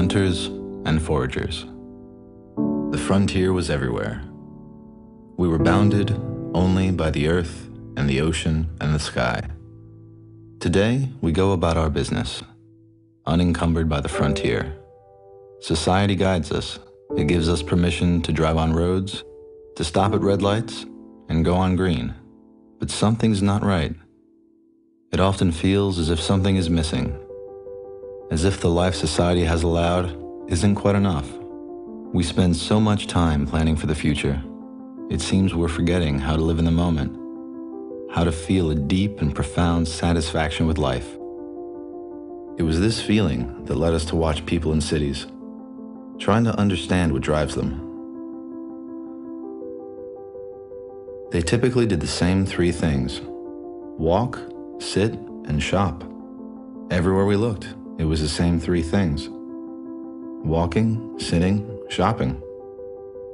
hunters and foragers. The frontier was everywhere. We were bounded only by the earth and the ocean and the sky. Today, we go about our business, unencumbered by the frontier. Society guides us. It gives us permission to drive on roads, to stop at red lights, and go on green. But something's not right. It often feels as if something is missing, as if the life society has allowed isn't quite enough. We spend so much time planning for the future. It seems we're forgetting how to live in the moment, how to feel a deep and profound satisfaction with life. It was this feeling that led us to watch people in cities, trying to understand what drives them. They typically did the same three things: walk, sit, and shop. Everywhere we looked, it was the same three things: walking, sitting, shopping.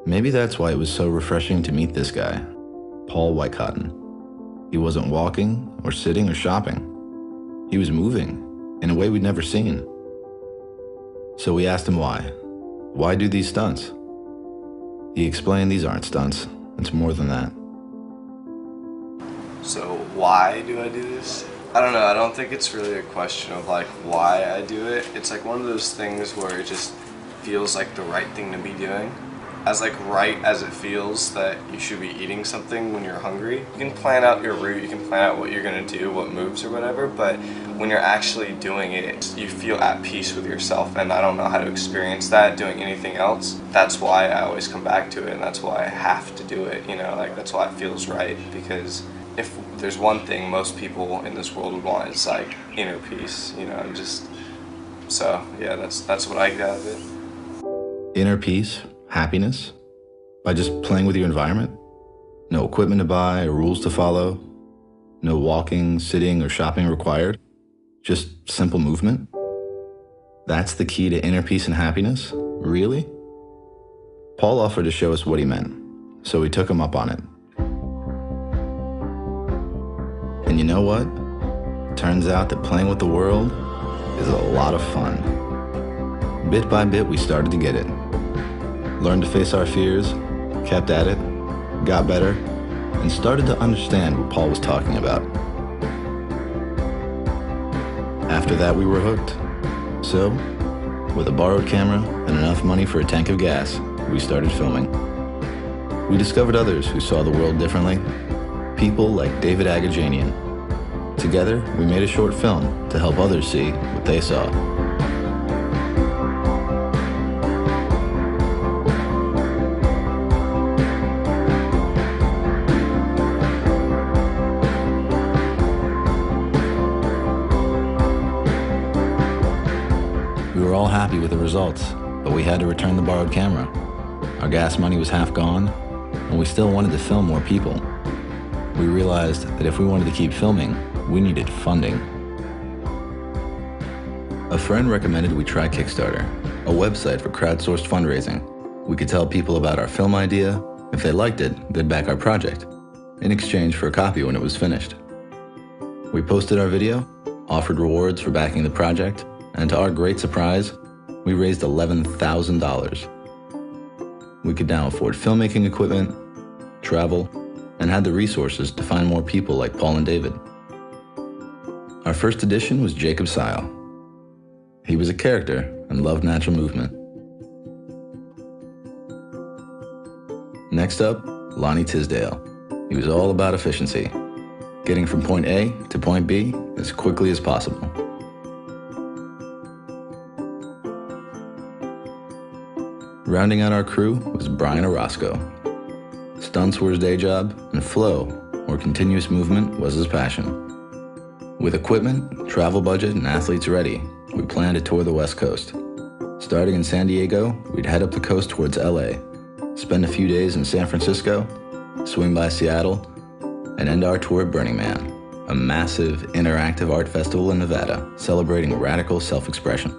Maybe that's why it was so refreshing to meet this guy, Paul Whitecotton. He wasn't walking or sitting or shopping. He was moving in a way we'd never seen. So we asked him why. Why do these stunts? He explained these aren't stunts. It's more than that. So why do I do this? I don't know. I don't think it's really a question of like why I do it. It's like one of those things where it just feels like the right thing to be doing. As like right as it feels that you should be eating something when you're hungry. You can plan out your route, you can plan out what you're gonna do, what moves or whatever, but when you're actually doing it, you feel at peace with yourself, and I don't know how to experience that doing anything else. That's why I always come back to it, and that's why I have to do it, you know, like that's why it feels right, because if there's one thing most people in this world would want, it's like inner peace, you know, and just, so yeah, that's what I get out of it. Inner peace? Happiness? By just playing with your environment? No equipment to buy or rules to follow? No walking, sitting, or shopping required? Just simple movement? That's the key to inner peace and happiness? Really? Paul offered to show us what he meant, so we took him up on it. And you know what? Turns out that playing with the world is a lot of fun. Bit by bit, we started to get it. Learned to face our fears, kept at it, got better, and started to understand what Paul was talking about. After that, we were hooked. So, with a borrowed camera and enough money for a tank of gas, we started filming. We discovered others who saw the world differently, people like David Agajanian. Together, we made a short film to help others see what they saw. We were all happy with the results, but we had to return the borrowed camera. Our gas money was half gone, and we still wanted to film more people. We realized that if we wanted to keep filming, we needed funding. A friend recommended we try Kickstarter, a website for crowdsourced fundraising. We could tell people about our film idea. If they liked it, they'd back our project, in exchange for a copy when it was finished. We posted our video, offered rewards for backing the project, and to our great surprise, we raised $11,000. We could now afford filmmaking equipment, travel, and had the resources to find more people like Paul and David. Our first edition was Jacob Sile. He was a character and loved natural movement. Next up, Lonnie Tisdale. He was all about efficiency, getting from point A to point B as quickly as possible. Rounding out our crew was Brian Orozco. Stunts were his day job, and flow, or continuous movement, was his passion. With equipment, travel budget, and athletes ready, we planned to tour the West Coast. Starting in San Diego, we'd head up the coast towards LA, spend a few days in San Francisco, swing by Seattle, and end our tour at Burning Man, a massive interactive art festival in Nevada celebrating radical self-expression.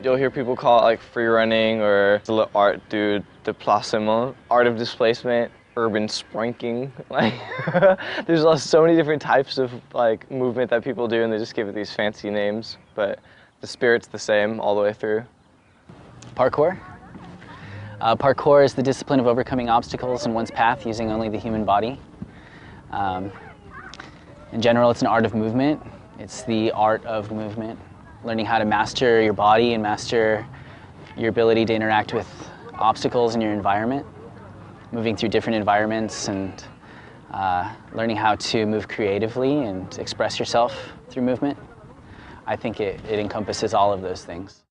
You'll hear people call it like free running or the art du déplacement, art of displacement, urban sprinking. Like, there's so many different types of like movement that people do, and they just give it these fancy names. But The spirit's the same all the way through. Parkour. Parkour is the discipline of overcoming obstacles in one's path using only the human body. In general, it's an art of movement. It's the art of movement, learning how to master your body and master your ability to interact with obstacles in your environment, moving through different environments and learning how to move creatively and express yourself through movement. I think it encompasses all of those things.